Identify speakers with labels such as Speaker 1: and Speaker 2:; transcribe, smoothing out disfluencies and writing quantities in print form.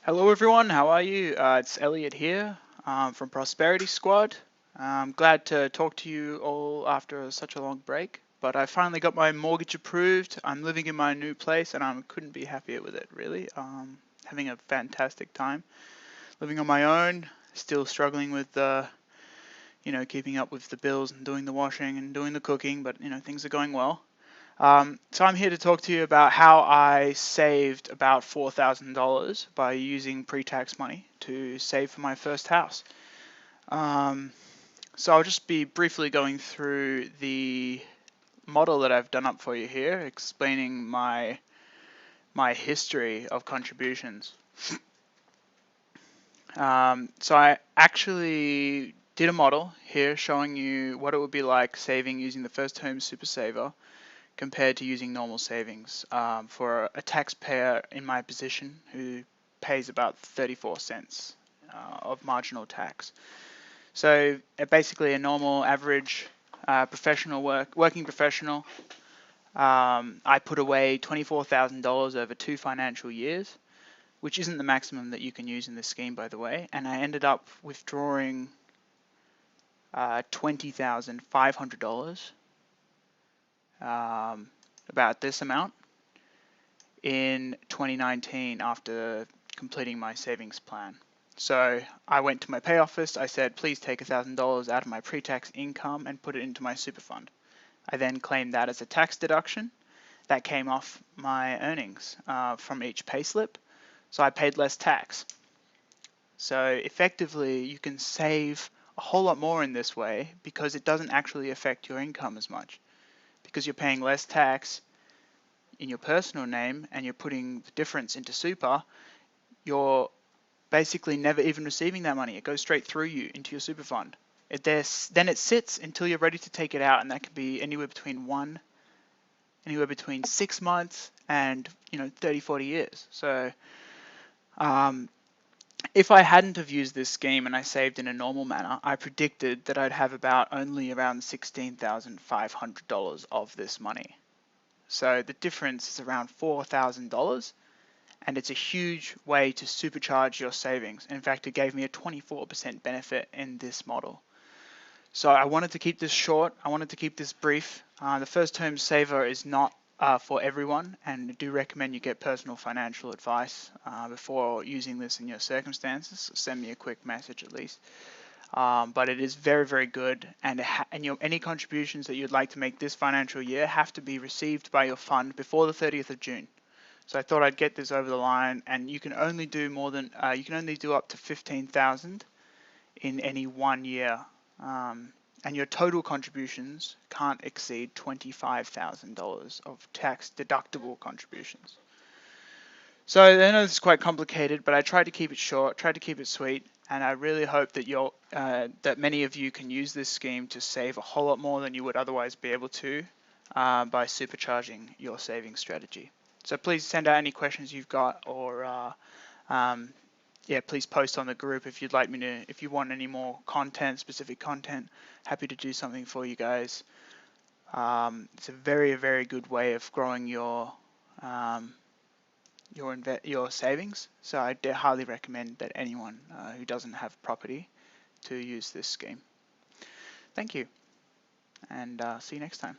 Speaker 1: Hello everyone, how are you? It's Elliot here from Prosperity Squad. I'm glad to talk to you all after such a long break, but I finally got my mortgage approved. I'm living in my new place and I couldn't be happier with it, really. Having a fantastic time. Living on my own, still struggling with keeping up with the bills and doing the washing and doing the cooking, but things are going well. So I'm here to talk to you about how I saved about $4,000 by using pre-tax money to save for my first house. Um, so I'll just be briefly going through the model that I've done up for you here, explaining my history of contributions. So I actually did a model here showing you what it would be like saving using the First Home Super Saver compared to using normal savings for a taxpayer in my position who pays about 34 cents of marginal tax. So basically a normal average working professional, I put away $24,000 over 2 financial years, which isn't the maximum that you can use in this scheme, by the way, and I ended up withdrawing $20,500, about this amount, in 2019 after completing my savings plan. So I went to my pay office, I said, please take $1,000 out of my pre-tax income and put it into my super fund. I then claimed that as a tax deduction. That came off my earnings from each payslip, so I paid less tax. So effectively, you can save a whole lot more in this way because it doesn't actually affect your income as much. Because you're paying less tax in your personal name and you're putting the difference into super, you're basically never even receiving that money. It goes straight through you into your super fund. Then it sits until you're ready to take it out, and that can be anywhere between 6 months and 30, 40 years. So if I hadn't have used this scheme and I saved in a normal manner, I predicted that I'd have only around $16,500 of this money. So the difference is around $4,000, and it's a huge way to supercharge your savings. In fact, it gave me a 24% benefit in this model. So I wanted to keep this short. I wanted to keep this brief. The First Home Saver is not for everyone, and I do recommend you get personal financial advice before using this in your circumstances. So send me a quick message at least. But it is very, very good, and any contributions that you'd like to make this financial year have to be received by your fund before the 30th of June. So I thought I'd get this over the line, and you can only do up to 15,000 in any 1 year, and your total contributions can't exceed $25,000 of tax deductible contributions. So I know this is quite complicated, but I tried to keep it short, tried to keep it sweet, and I really hope that that many of you can use this scheme to save a whole lot more than you would otherwise be able to by supercharging your saving strategy. So please send out any questions you've got, or please post on the group if you'd like me to. If you want any more specific content, happy to do something for you guys. It's a very, very good way of growing your savings. So I highly recommend that anyone who doesn't have property to use this scheme. Thank you, and see you next time.